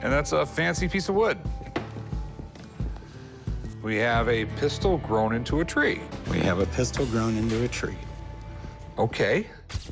and that's a fancy piece of wood. We have a pistol grown into a tree. We have a pistol grown into a tree. Okay.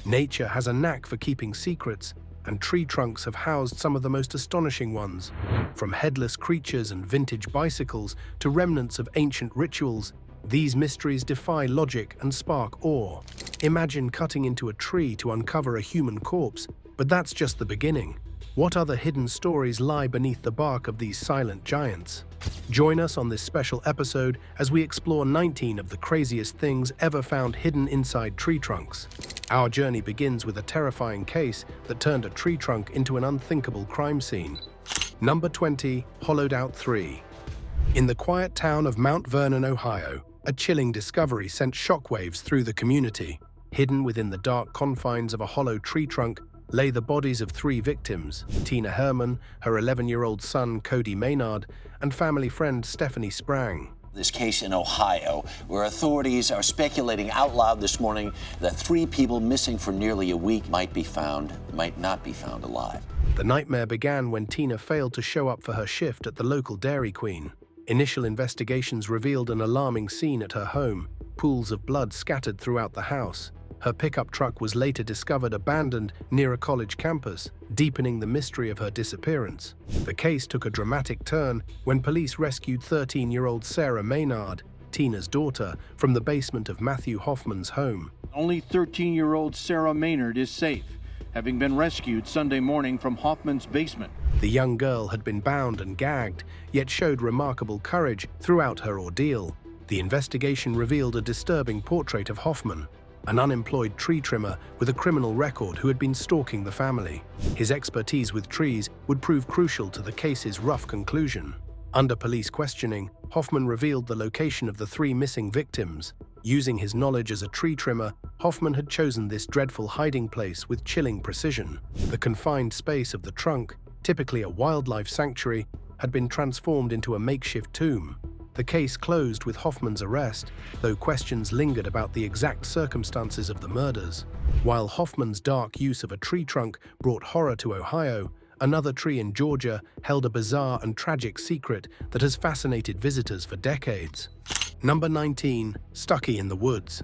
Nature has a knack for keeping secrets, and tree trunks have housed some of the most astonishing ones. From headless creatures and vintage bicycles to remnants of ancient rituals, these mysteries defy logic and spark awe. Imagine cutting into a tree to uncover a human corpse, but that's just the beginning. What other hidden stories lie beneath the bark of these silent giants? Join us on this special episode as we explore 19 of the craziest things ever found hidden inside tree trunks. Our journey begins with a terrifying case that turned a tree trunk into an unthinkable crime scene. Number 20, Hollowed Out 3. In the quiet town of Mount Vernon, Ohio, a chilling discovery sent shockwaves through the community. Hidden within the dark confines of a hollow tree trunk lay the bodies of 3 victims: Tina Herman, her 11-year-old son Cody Maynard, and family friend Stephanie Sprang. This case in Ohio, where authorities are speculating out loud this morning that 3 people missing for nearly a week might not be found alive. The nightmare began when Tina failed to show up for her shift at the local Dairy Queen. Initial investigations revealed an alarming scene at her home: pools of blood scattered throughout the house. Her pickup truck was later discovered abandoned near a college campus, deepening the mystery of her disappearance. The case took a dramatic turn when police rescued 13-year-old Sarah Maynard, Tina's daughter, from the basement of Matthew Hoffman's home. Only 13-year-old Sarah Maynard is safe, having been rescued Sunday morning from Hoffman's basement. The young girl had been bound and gagged, yet showed remarkable courage throughout her ordeal. The investigation revealed a disturbing portrait of Hoffman, an unemployed tree trimmer with a criminal record who had been stalking the family. His expertise with trees would prove crucial to the case's rough conclusion. Under police questioning, Hoffman revealed the location of the 3 missing victims. Using his knowledge as a tree trimmer, Hoffman had chosen this dreadful hiding place with chilling precision. The confined space of the trunk, typically a wildlife sanctuary, had been transformed into a makeshift tomb. The case closed with Hoffman's arrest, though questions lingered about the exact circumstances of the murders. While Hoffman's dark use of a tree trunk brought horror to Ohio, another tree in Georgia held a bizarre and tragic secret that has fascinated visitors for decades. Number 19, Stucky in the Woods.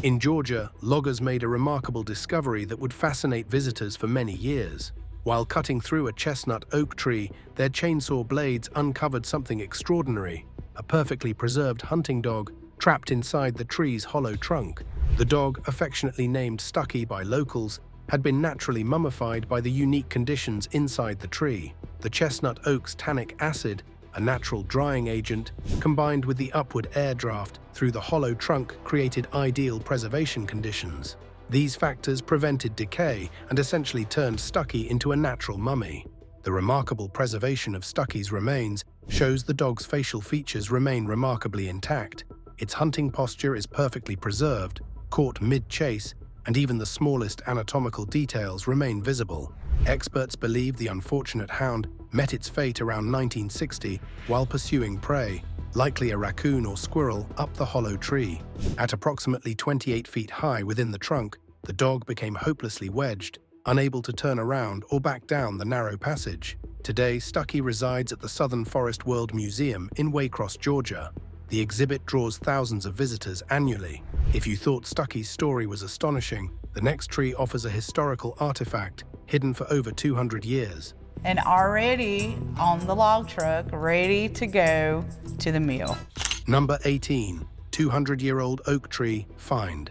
In Georgia, loggers made a remarkable discovery that would fascinate visitors for many years. While cutting through a chestnut oak tree, their chainsaw blades uncovered something extraordinary: a perfectly preserved hunting dog trapped inside the tree's hollow trunk. The dog, affectionately named Stucky by locals, had been naturally mummified by the unique conditions inside the tree. The chestnut oak's tannic acid, a natural drying agent, combined with the upward air draft through the hollow trunk, created ideal preservation conditions. These factors prevented decay and essentially turned Stucky into a natural mummy. The remarkable preservation of Stucky's remains shows the dog's facial features remain remarkably intact. Its hunting posture is perfectly preserved, caught mid-chase, and even the smallest anatomical details remain visible. Experts believe the unfortunate hound met its fate around 1960 while pursuing prey, likely a raccoon or squirrel, up the hollow tree. At approximately 28 feet high within the trunk, the dog became hopelessly wedged, unable to turn around or back down the narrow passage. Today, Stucky resides at the Southern Forest World Museum in Waycross, Georgia. The exhibit draws thousands of visitors annually. If you thought Stucky's story was astonishing, the next tree offers a historical artifact hidden for over 200 years. And already on the log truck, ready to go to the mill. Number 18, 200-year-old oak tree find.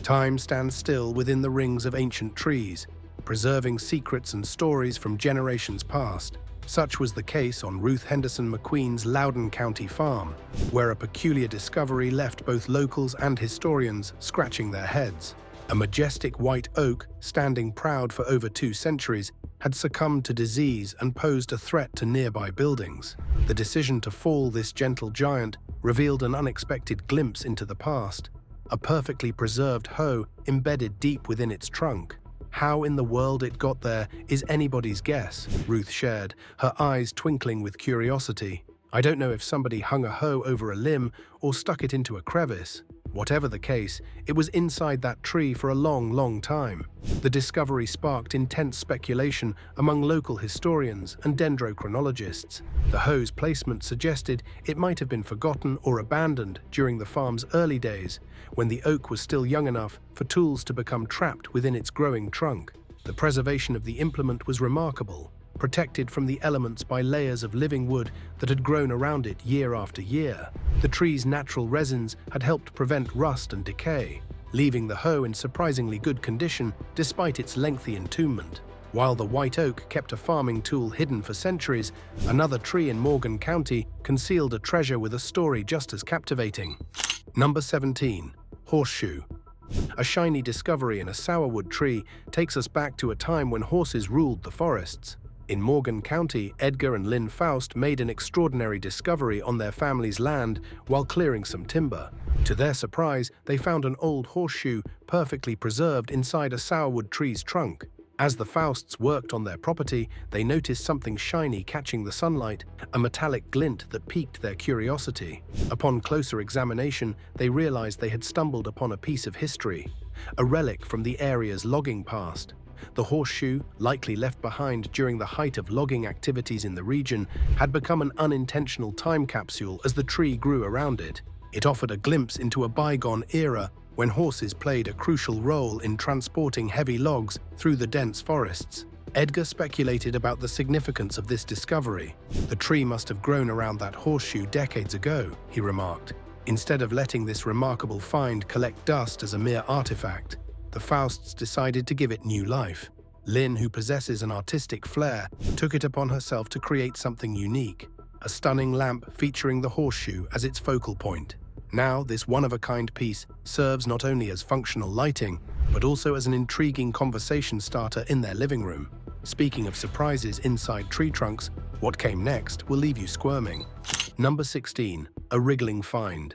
Time stands still within the rings of ancient trees, preserving secrets and stories from generations past. Such was the case on Ruth Henderson McQueen's Loudoun County farm, where a peculiar discovery left both locals and historians scratching their heads. A majestic white oak, standing proud for over 2 centuries, had succumbed to disease and posed a threat to nearby buildings. The decision to fall this gentle giant revealed an unexpected glimpse into the past, a perfectly preserved hoe embedded deep within its trunk. How in the world it got there is anybody's guess, Ruth shared, her eyes twinkling with curiosity. I don't know if somebody hung a hoe over a limb or stuck it into a crevice. Whatever the case, it was inside that tree for a long, long time. The discovery sparked intense speculation among local historians and dendrochronologists. The hoe's placement suggested it might have been forgotten or abandoned during the farm's early days, when the oak was still young enough for tools to become trapped within its growing trunk. The preservation of the implement was remarkable, protected from the elements by layers of living wood that had grown around it year after year. The tree's natural resins had helped prevent rust and decay, leaving the hoe in surprisingly good condition despite its lengthy entombment. While the white oak kept a farming tool hidden for centuries, another tree in Morgan County concealed a treasure with a story just as captivating. Number 17. Horseshoe. A shiny discovery in a sourwood tree takes us back to a time when horses ruled the forests. In Morgan County, Edgar and Lynn Faust made an extraordinary discovery on their family's land while clearing some timber. To their surprise, they found an old horseshoe perfectly preserved inside a sourwood tree's trunk. As the Fausts worked on their property, they noticed something shiny catching the sunlight, a metallic glint that piqued their curiosity. Upon closer examination, they realized they had stumbled upon a piece of history, a relic from the area's logging past. The horseshoe, likely left behind during the height of logging activities in the region, had become an unintentional time capsule as the tree grew around it. It offered a glimpse into a bygone era when horses played a crucial role in transporting heavy logs through the dense forests. Edgar speculated about the significance of this discovery. The tree must have grown around that horseshoe decades ago, he remarked. Instead of letting this remarkable find collect dust as a mere artifact, the Fausts decided to give it new life. Lynn, who possesses an artistic flair, took it upon herself to create something unique, a stunning lamp featuring the horseshoe as its focal point. Now, this one-of-a-kind piece serves not only as functional lighting, but also as an intriguing conversation starter in their living room. Speaking of surprises inside tree trunks, what came next will leave you squirming. Number 16. A wriggling find.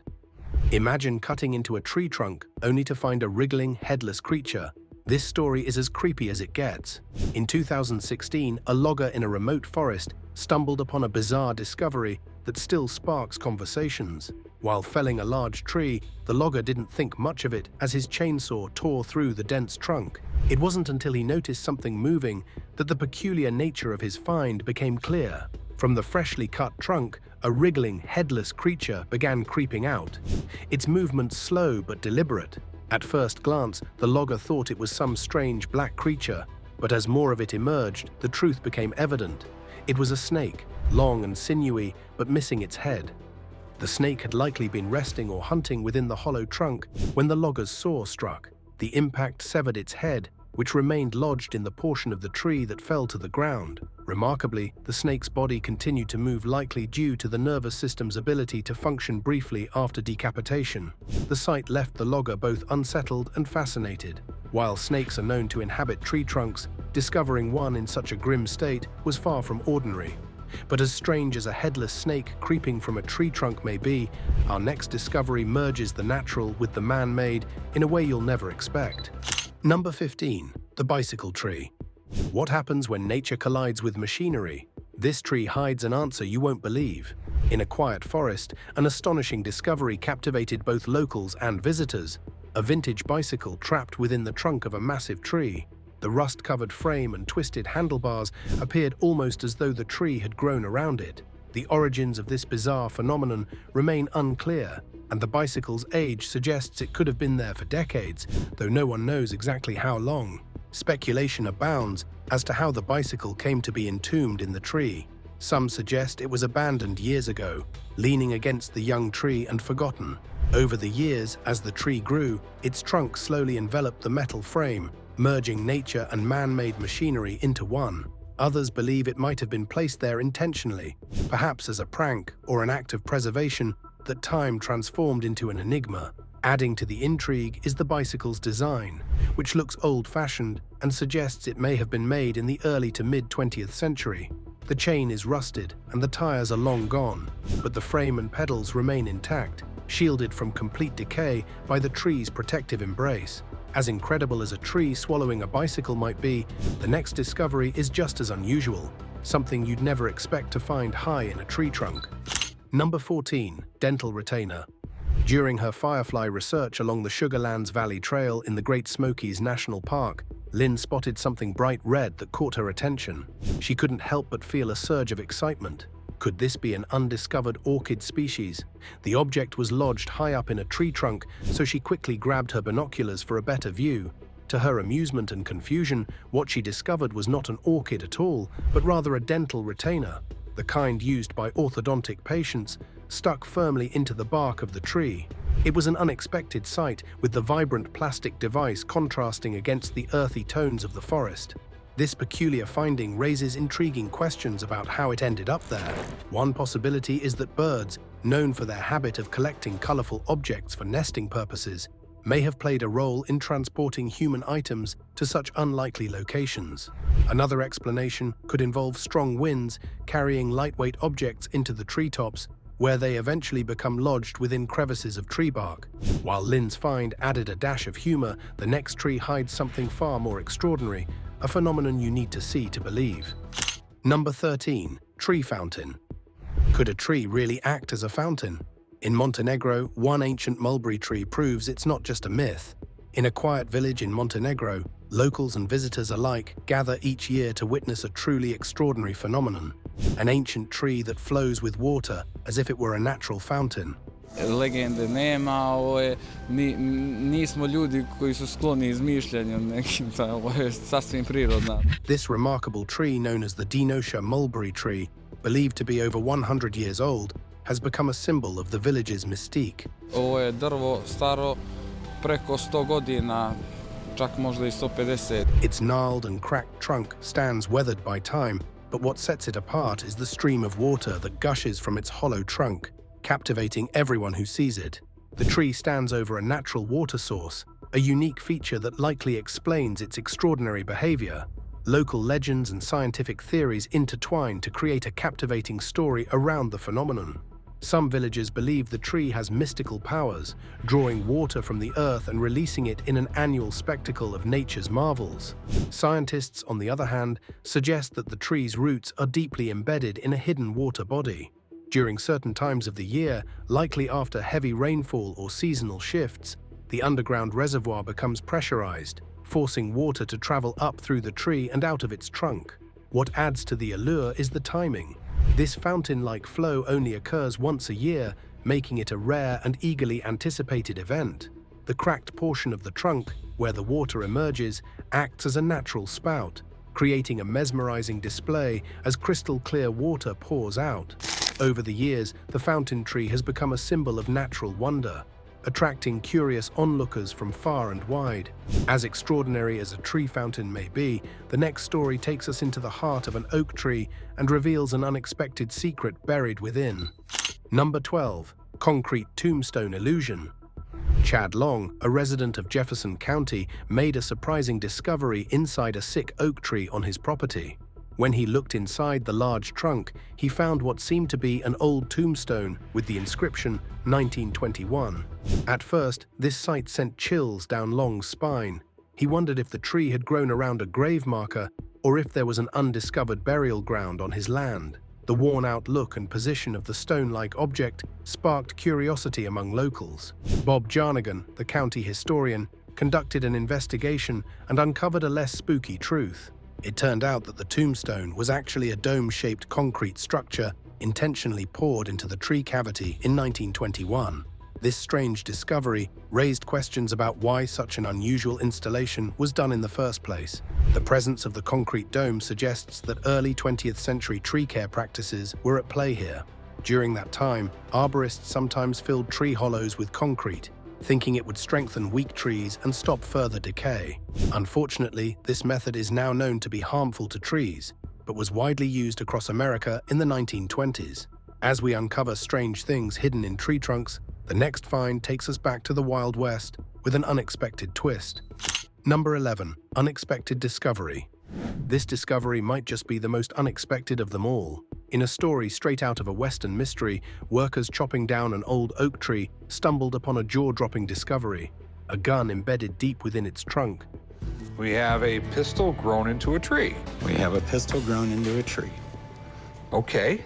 Imagine cutting into a tree trunk only to find a wriggling, headless creature. This story is as creepy as it gets. In 2016, a logger in a remote forest stumbled upon a bizarre discovery that still sparks conversations. While felling a large tree, the logger didn't think much of it as his chainsaw tore through the dense trunk. It wasn't until he noticed something moving that the peculiar nature of his find became clear. From the freshly cut trunk, a wriggling, headless creature began creeping out. Its movements slow but deliberate. At first glance, the logger thought it was some strange black creature, but as more of it emerged, the truth became evident. It was a snake, long and sinewy, but missing its head. The snake had likely been resting or hunting within the hollow trunk when the logger's saw struck. The impact severed its head, which remained lodged in the portion of the tree that fell to the ground. Remarkably, the snake's body continued to move, likely due to the nervous system's ability to function briefly after decapitation. The sight left the logger both unsettled and fascinated. While snakes are known to inhabit tree trunks, discovering one in such a grim state was far from ordinary. But as strange as a headless snake creeping from a tree trunk may be, our next discovery merges the natural with the man-made in a way you'll never expect. Number 15. The bicycle tree. What happens when nature collides with machinery? This tree hides an answer you won't believe. In a quiet forest, an astonishing discovery captivated both locals and visitors. A vintage bicycle trapped within the trunk of a massive tree. The rust-covered frame and twisted handlebars appeared almost as though the tree had grown around it. The origins of this bizarre phenomenon remain unclear, and the bicycle's age suggests it could have been there for decades, though no one knows exactly how long. Speculation abounds as to how the bicycle came to be entombed in the tree. Some suggest it was abandoned years ago, leaning against the young tree and forgotten. Over the years, as the tree grew, its trunk slowly enveloped the metal frame, merging nature and man-made machinery into one. Others believe it might have been placed there intentionally, perhaps as a prank or an act of preservation that time transformed into an enigma. Adding to the intrigue is the bicycle's design, which looks old-fashioned and suggests it may have been made in the early to mid-20th century. The chain is rusted and the tires are long gone, but the frame and pedals remain intact, shielded from complete decay by the tree's protective embrace. As incredible as a tree swallowing a bicycle might be, the next discovery is just as unusual, something you'd never expect to find high in a tree trunk. Number 14. Dental retainer. During her firefly research along the Sugarlands Valley Trail in the Great Smokies National Park, Lynn spotted something bright red that caught her attention. She couldn't help but feel a surge of excitement. Could this be an undiscovered orchid species? The object was lodged high up in a tree trunk, so she quickly grabbed her binoculars for a better view. To her amusement and confusion, what she discovered was not an orchid at all, but rather a dental retainer, the kind used by orthodontic patients, stuck firmly into the bark of the tree. It was an unexpected sight, with the vibrant plastic device contrasting against the earthy tones of the forest. This peculiar finding raises intriguing questions about how it ended up there. One possibility is that birds, known for their habit of collecting colorful objects for nesting purposes, may have played a role in transporting human items to such unlikely locations. Another explanation could involve strong winds carrying lightweight objects into the treetops, where they eventually become lodged within crevices of tree bark. While Lynn's find added a dash of humor, the next tree hides something far more extraordinary, a phenomenon you need to see to believe. Number 13. Tree fountain. Could a tree really act as a fountain? In Montenegro, one ancient mulberry tree proves it's not just a myth. In a quiet village in Montenegro, locals and visitors alike gather each year to witness a truly extraordinary phenomenon, an ancient tree that flows with water as if it were a natural fountain. Legende nema, nismo ljudi koji su skloni izmišljanju nekim, ovo je sasvim prirodna. This remarkable tree, known as the Dinosha mulberry tree, believed to be over 100 years old, has become a symbol of the village's mystique. Ovo je drvo staro preko 100 godina, čak možda i 150. Its gnarled and cracked trunk stands weathered by time, but what sets it apart is the stream of water that gushes from its hollow trunk, captivating everyone who sees it. The tree stands over a natural water source, a unique feature that likely explains its extraordinary behavior. Local legends and scientific theories intertwine to create a captivating story around the phenomenon. Some villagers believe the tree has mystical powers, drawing water from the earth and releasing it in an annual spectacle of nature's marvels. Scientists, on the other hand, suggest that the tree's roots are deeply embedded in a hidden water body. During certain times of the year, likely after heavy rainfall or seasonal shifts, the underground reservoir becomes pressurized, forcing water to travel up through the tree and out of its trunk. What adds to the allure is the timing. This fountain-like flow only occurs once a year, making it a rare and eagerly anticipated event. The cracked portion of the trunk, where the water emerges, acts as a natural spout, creating a mesmerizing display as crystal-clear water pours out. Over the years, the fountain tree has become a symbol of natural wonder, attracting curious onlookers from far and wide. As extraordinary as a tree fountain may be, the next story takes us into the heart of an oak tree and reveals an unexpected secret buried within. Number 12. Concrete tombstone illusion. Chad Long, a resident of Jefferson County, made a surprising discovery inside a sick oak tree on his property. When he looked inside the large trunk, he found what seemed to be an old tombstone with the inscription 1921. At first, this sight sent chills down Long's spine. He wondered if the tree had grown around a grave marker or if there was an undiscovered burial ground on his land. The worn-out look and position of the stone-like object sparked curiosity among locals. Bob Jarnigan, the county historian, conducted an investigation and uncovered a less spooky truth. It turned out that the tombstone was actually a dome-shaped concrete structure intentionally poured into the tree cavity in 1921. This strange discovery raised questions about why such an unusual installation was done in the first place. The presence of the concrete dome suggests that early 20th century tree care practices were at play here. During that time, arborists sometimes filled tree hollows with concrete, thinking it would strengthen weak trees and stop further decay. Unfortunately, this method is now known to be harmful to trees, but was widely used across America in the 1920s. As we uncover strange things hidden in tree trunks, the next find takes us back to the Wild West with an unexpected twist. Number 11. Unexpected discovery. This discovery might just be the most unexpected of them all. In a story straight out of a Western mystery, workers chopping down an old oak tree stumbled upon a jaw-dropping discovery, a gun embedded deep within its trunk. We have a pistol grown into a tree. We have a pistol grown into a tree. Okay.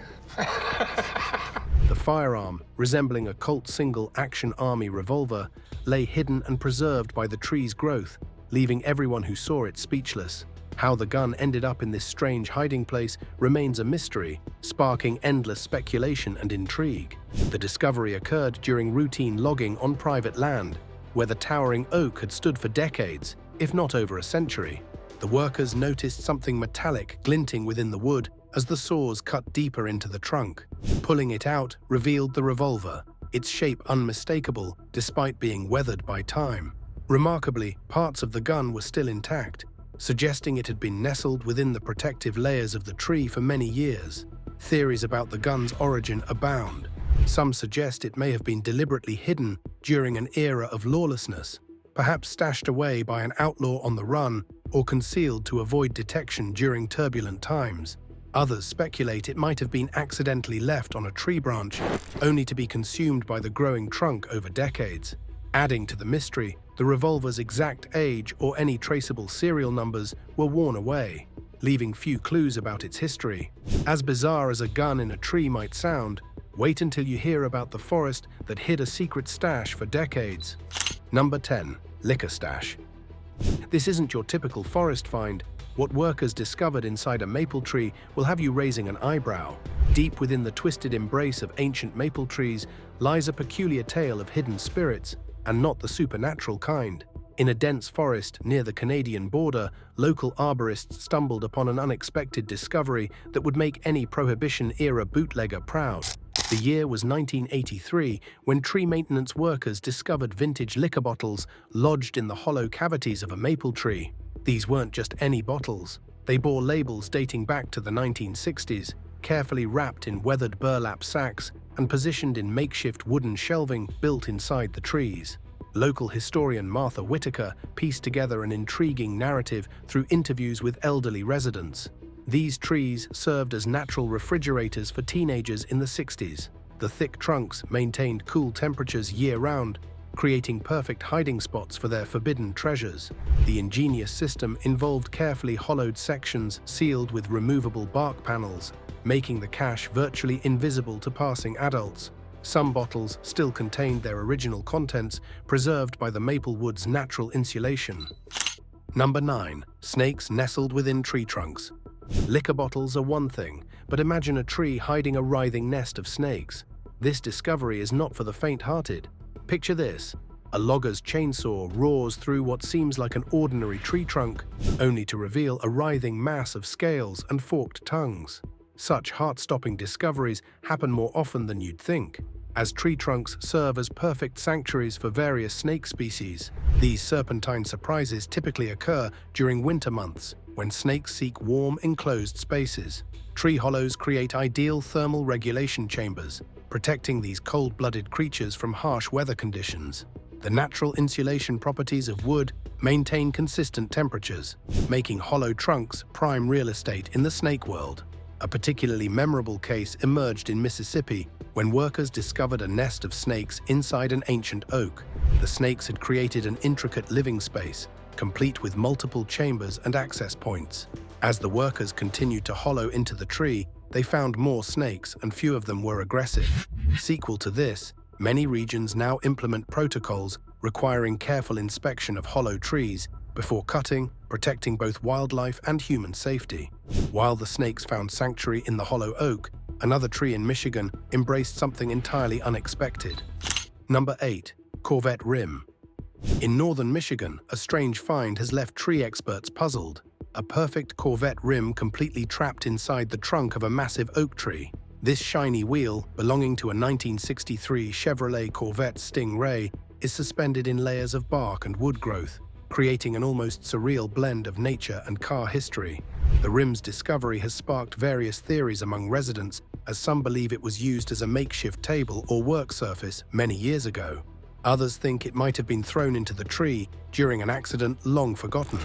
The firearm, resembling a Colt Single Action Army revolver, lay hidden and preserved by the tree's growth, leaving everyone who saw it speechless. How the gun ended up in this strange hiding place remains a mystery, sparking endless speculation and intrigue. The discovery occurred during routine logging on private land, where the towering oak had stood for decades, if not over a century. The workers noticed something metallic glinting within the wood as the saws cut deeper into the trunk. Pulling it out revealed the revolver, its shape unmistakable despite being weathered by time. Remarkably, parts of the gun were still intact, suggesting it had been nestled within the protective layers of the tree for many years. Theories about the gun's origin abound. Some suggest it may have been deliberately hidden during an era of lawlessness, perhaps stashed away by an outlaw on the run or concealed to avoid detection during turbulent times. Others speculate it might have been accidentally left on a tree branch, only to be consumed by the growing trunk over decades. Adding to the mystery, the revolver's exact age or any traceable serial numbers were worn away, leaving few clues about its history. As bizarre as a gun in a tree might sound, wait until you hear about the forest that hid a secret stash for decades. Number 10. Licor Stash. This isn't your typical forest find. What workers discovered inside a maple tree will have you raising an eyebrow. Deep within the twisted embrace of ancient maple trees lies a peculiar tale of hidden spirits, and not the supernatural kind. In a dense forest near the Canadian border, local arborists stumbled upon an unexpected discovery that would make any Prohibition-era bootlegger proud. The year was 1983, when tree maintenance workers discovered vintage liquor bottles lodged in the hollow cavities of a maple tree. These weren't just any bottles. They bore labels dating back to the 1960s, carefully wrapped in weathered burlap sacks and positioned in makeshift wooden shelving built inside the trees. Local historian Martha Whitaker pieced together an intriguing narrative through interviews with elderly residents. These trees served as natural refrigerators for teenagers in the 60s. The thick trunks maintained cool temperatures year-round, creating perfect hiding spots for their forbidden treasures. The ingenious system involved carefully hollowed sections sealed with removable bark panels, making the cache virtually invisible to passing adults. Some bottles still contained their original contents, preserved by the maple wood's natural insulation. Number 9. Snakes nestled within tree trunks. Liquor bottles are one thing, but imagine a tree hiding a writhing nest of snakes. This discovery is not for the faint-hearted. Picture this. A logger's chainsaw roars through what seems like an ordinary tree trunk, only to reveal a writhing mass of scales and forked tongues. Such heart-stopping discoveries happen more often than you'd think, as tree trunks serve as perfect sanctuaries for various snake species. These serpentine surprises typically occur during winter months, when snakes seek warm, enclosed spaces. Tree hollows create ideal thermal regulation chambers, protecting these cold-blooded creatures from harsh weather conditions. The natural insulation properties of wood maintain consistent temperatures, making hollow trunks prime real estate in the snake world. A particularly memorable case emerged in Mississippi when workers discovered a nest of snakes inside an ancient oak. The snakes had created an intricate living space, complete with multiple chambers and access points. As the workers continued to hollow into the tree, they found more snakes, and few of them were aggressive. Sequel to this, many regions now implement protocols requiring careful inspection of hollow trees before cutting, protecting both wildlife and human safety. While the snakes found sanctuary in the hollow oak, another tree in Michigan embraced something entirely unexpected. Number 8. Corvette Rim. In northern Michigan, a strange find has left tree experts puzzled. A perfect Corvette rim completely trapped inside the trunk of a massive oak tree. This shiny wheel, belonging to a 1963 Chevrolet Corvette Stingray, is suspended in layers of bark and wood growth, creating an almost surreal blend of nature and car history. The rim's discovery has sparked various theories among residents, as some believe it was used as a makeshift table or work surface many years ago. Others think it might have been thrown into the tree during an accident long forgotten.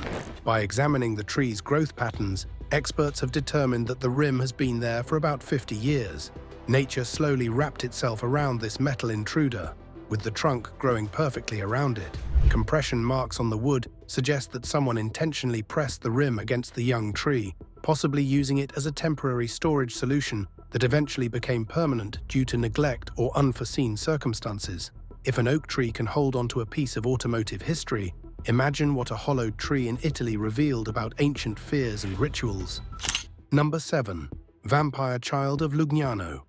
By examining the tree's growth patterns, experts have determined that the rim has been there for about 50 years. Nature slowly wrapped itself around this metal intruder, with the trunk growing perfectly around it. Compression marks on the wood suggest that someone intentionally pressed the rim against the young tree, possibly using it as a temporary storage solution that eventually became permanent due to neglect or unforeseen circumstances. If an oak tree can hold onto a piece of automotive history, imagine what a hollowed tree in Italy revealed about ancient fears and rituals. Number 7. Vampire Child of Lugano.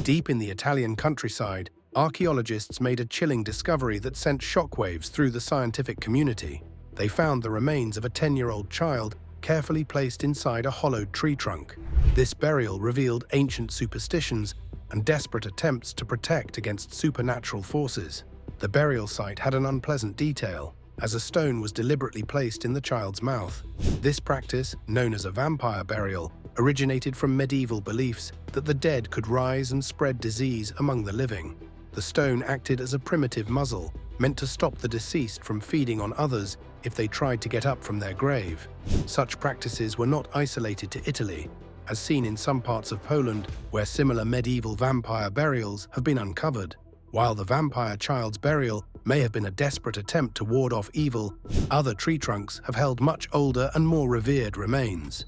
Deep in the Italian countryside, archaeologists made a chilling discovery that sent shockwaves through the scientific community. They found the remains of a 10-year-old child carefully placed inside a hollowed tree trunk. This burial revealed ancient superstitions and desperate attempts to protect against supernatural forces. The burial site had an unpleasant detail, as a stone was deliberately placed in the child's mouth. This practice, known as a vampire burial, originated from medieval beliefs that the dead could rise and spread disease among the living. The stone acted as a primitive muzzle, meant to stop the deceased from feeding on others if they tried to get up from their grave. Such practices were not isolated to Italy, as seen in some parts of Poland where similar medieval vampire burials have been uncovered. While the vampire child's burial may have been a desperate attempt to ward off evil, other tree trunks have held much older and more revered remains.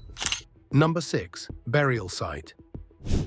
Number 6. Burial Site.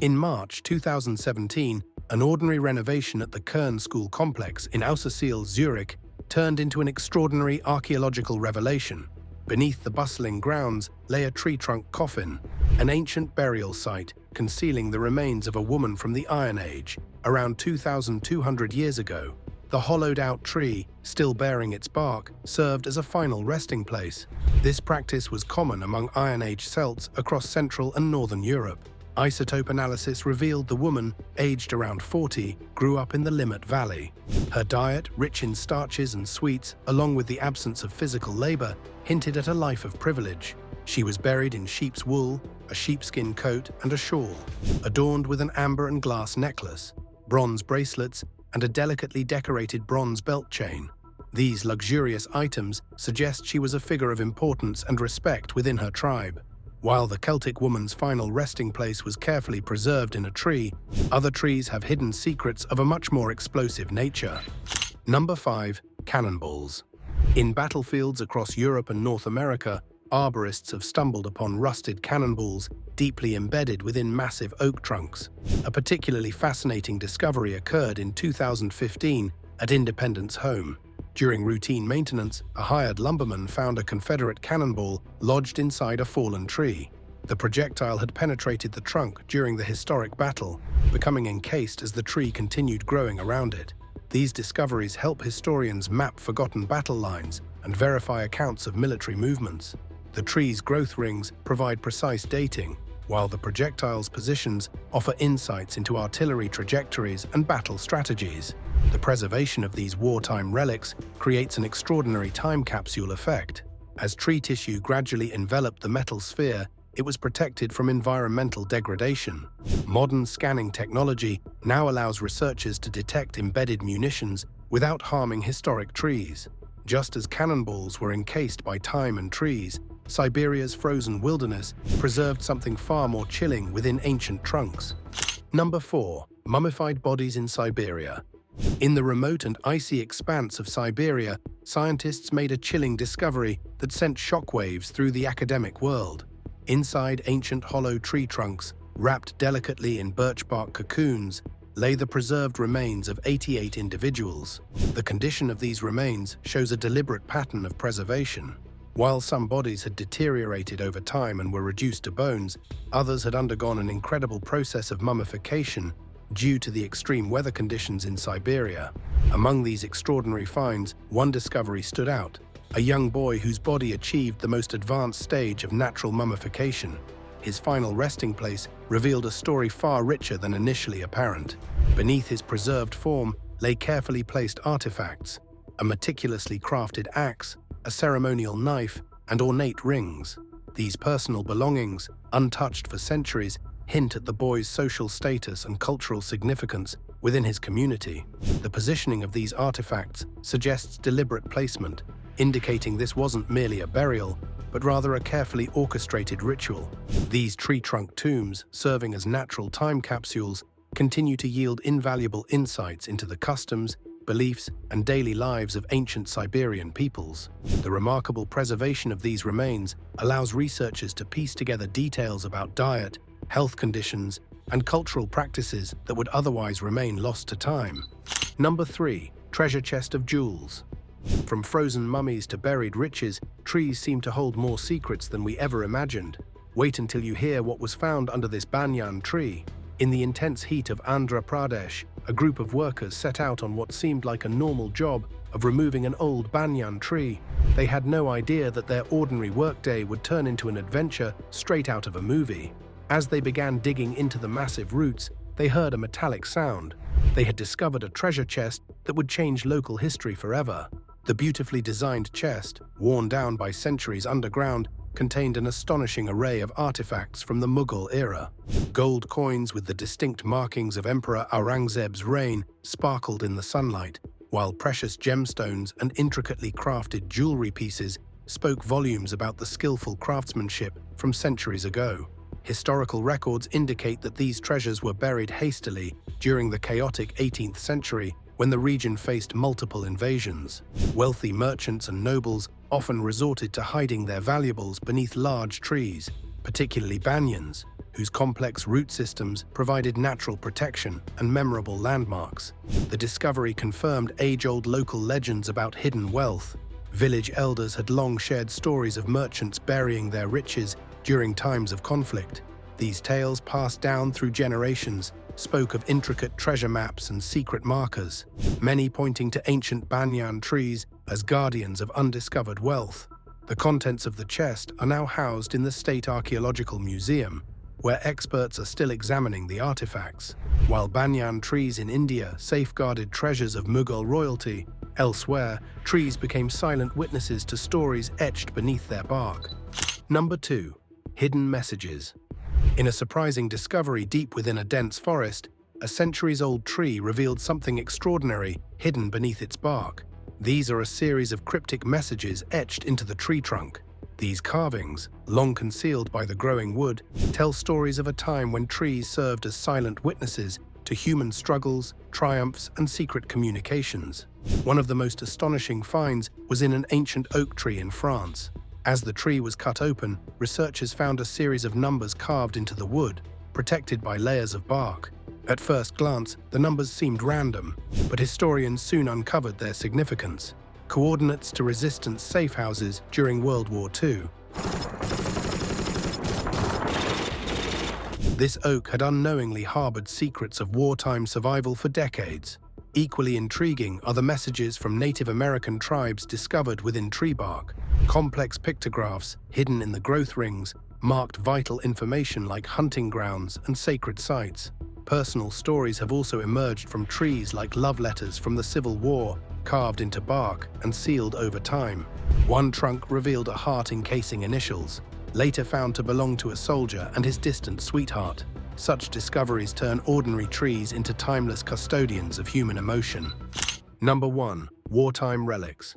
In March 2017, an ordinary renovation at the Kern School complex in Aussersiel, Zurich, turned into an extraordinary archaeological revelation. Beneath the bustling grounds lay a tree trunk coffin, an ancient burial site concealing the remains of a woman from the Iron Age, around 2,200 years ago. The hollowed-out tree, still bearing its bark, served as a final resting place. This practice was common among Iron Age Celts across Central and Northern Europe. Isotope analysis revealed the woman, aged around 40, grew up in the Limmat Valley. Her diet, rich in starches and sweets, along with the absence of physical labor, hinted at a life of privilege. She was buried in sheep's wool, a sheepskin coat, and a shawl, adorned with an amber and glass necklace, bronze bracelets, and a delicately decorated bronze belt chain. These luxurious items suggest she was a figure of importance and respect within her tribe. While the Celtic woman's final resting place was carefully preserved in a tree, other trees have hidden secrets of a much more explosive nature. Number 5. Cannonballs. In battlefields across Europe and North America, arborists have stumbled upon rusted cannonballs deeply embedded within massive oak trunks. A particularly fascinating discovery occurred in 2015 at Independence Home. During routine maintenance, a hired lumberman found a Confederate cannonball lodged inside a fallen tree. The projectile had penetrated the trunk during the historic battle, becoming encased as the tree continued growing around it. These discoveries help historians map forgotten battle lines and verify accounts of military movements. The tree's growth rings provide precise dating, while the projectile's positions offer insights into artillery trajectories and battle strategies. The preservation of these wartime relics creates an extraordinary time capsule effect. As tree tissue gradually enveloped the metal sphere, it was protected from environmental degradation. Modern scanning technology now allows researchers to detect embedded munitions without harming historic trees. Just as cannonballs were encased by time and trees, Siberia's frozen wilderness preserved something far more chilling within ancient trunks. Number 4. Mummified Bodies in Siberia. In the remote and icy expanse of Siberia, scientists made a chilling discovery that sent shockwaves through the academic world. Inside ancient hollow tree trunks, wrapped delicately in birch bark cocoons, lay the preserved remains of 88 individuals. The condition of these remains shows a deliberate pattern of preservation. While some bodies had deteriorated over time and were reduced to bones, others had undergone an incredible process of mummification due to the extreme weather conditions in Siberia. Among these extraordinary finds, one discovery stood out: a young boy whose body achieved the most advanced stage of natural mummification. His final resting place revealed a story far richer than initially apparent. Beneath his preserved form lay carefully placed artifacts: a meticulously crafted axe, a ceremonial knife, and ornate rings. These personal belongings, untouched for centuries, hint at the boy's social status and cultural significance within his community. The positioning of these artifacts suggests deliberate placement, indicating this wasn't merely a burial, but rather a carefully orchestrated ritual. These tree trunk tombs, serving as natural time capsules, continue to yield invaluable insights into the customs, beliefs, and daily lives of ancient Siberian peoples. The remarkable preservation of these remains allows researchers to piece together details about diet, health conditions, and cultural practices that would otherwise remain lost to time. Number 3. Treasure chest of jewels. From frozen mummies to buried riches, trees seem to hold more secrets than we ever imagined. Wait until you hear what was found under this banyan tree. In the intense heat of Andhra Pradesh, a group of workers set out on what seemed like a normal job of removing an old banyan tree. They had no idea that their ordinary workday would turn into an adventure straight out of a movie. As they began digging into the massive roots, they heard a metallic sound. They had discovered a treasure chest that would change local history forever. The beautifully designed chest, worn down by centuries underground, contained an astonishing array of artifacts from the Mughal era. Gold coins with the distinct markings of Emperor Aurangzeb's reign sparkled in the sunlight, while precious gemstones and intricately crafted jewelry pieces spoke volumes about the skillful craftsmanship from centuries ago. Historical records indicate that these treasures were buried hastily during the chaotic 18th century when the region faced multiple invasions. Wealthy merchants and nobles often resorted to hiding their valuables beneath large trees, particularly banyans, whose complex root systems provided natural protection and memorable landmarks. The discovery confirmed age-old local legends about hidden wealth. Village elders had long shared stories of merchants burying their riches during times of conflict. These tales, passed down through generations, spoke of intricate treasure maps and secret markers, many pointing to ancient banyan trees as guardians of undiscovered wealth. The contents of the chest are now housed in the State Archaeological Museum, where experts are still examining the artifacts. While banyan trees in India safeguarded treasures of Mughal royalty, elsewhere, trees became silent witnesses to stories etched beneath their bark. Number 2. Hidden messages. In a surprising discovery deep within a dense forest, a centuries-old tree revealed something extraordinary hidden beneath its bark. These are a series of cryptic messages etched into the tree trunk. These carvings, long concealed by the growing wood, tell stories of a time when trees served as silent witnesses to human struggles, triumphs, and secret communications. One of the most astonishing finds was in an ancient oak tree in France. As the tree was cut open, researchers found a series of numbers carved into the wood, protected by layers of bark. At first glance, the numbers seemed random, but historians soon uncovered their significance. Coordinates to resistance safe houses during World War II. This oak had unknowingly harbored secrets of wartime survival for decades. Equally intriguing are the messages from Native American tribes discovered within tree bark. Complex pictographs, hidden in the growth rings, marked vital information like hunting grounds and sacred sites. Personal stories have also emerged from trees like love letters from the Civil War, carved into bark and sealed over time. One trunk revealed a heart encasing initials, later found to belong to a soldier and his distant sweetheart. Such discoveries turn ordinary trees into timeless custodians of human emotion. Number 1. Wartime relics.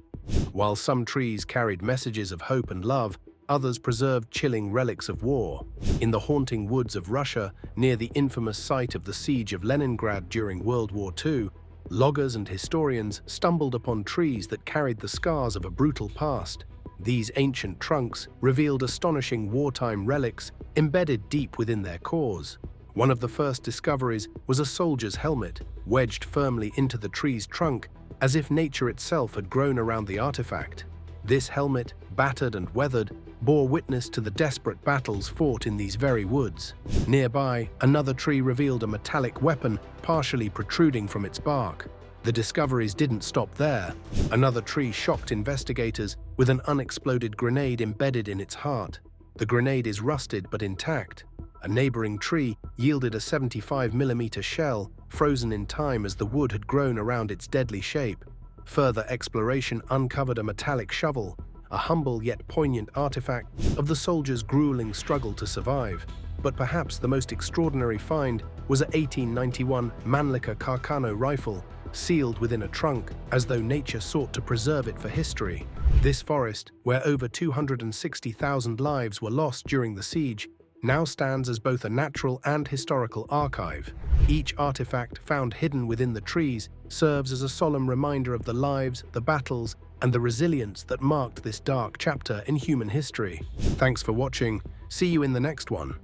While some trees carried messages of hope and love, others preserved chilling relics of war. In the haunting woods of Russia, near the infamous site of the siege of Leningrad during World War II, loggers and historians stumbled upon trees that carried the scars of a brutal past. These ancient trunks revealed astonishing wartime relics embedded deep within their cores. One of the first discoveries was a soldier's helmet, wedged firmly into the tree's trunk, as if nature itself had grown around the artifact. This helmet, battered and weathered, bore witness to the desperate battles fought in these very woods. Nearby, another tree revealed a metallic weapon partially protruding from its bark. The discoveries didn't stop there. Another tree shocked investigators with an unexploded grenade embedded in its heart. The grenade is rusted but intact. A neighboring tree yielded a 75mm shell, frozen in time as the wood had grown around its deadly shape. Further exploration uncovered a metallic shovel, a humble yet poignant artifact of the soldier's grueling struggle to survive. But perhaps the most extraordinary find was a 1891 Mannlicher Carcano rifle, sealed within a trunk as though nature sought to preserve it for history. This forest, where over 260,000 lives were lost during the siege, now stands as both a natural and historical archive. Each artifact found hidden within the trees serves as a solemn reminder of the lives, the battles, and the resilience that marked this dark chapter in human history. Thanks for watching. See you in the next one.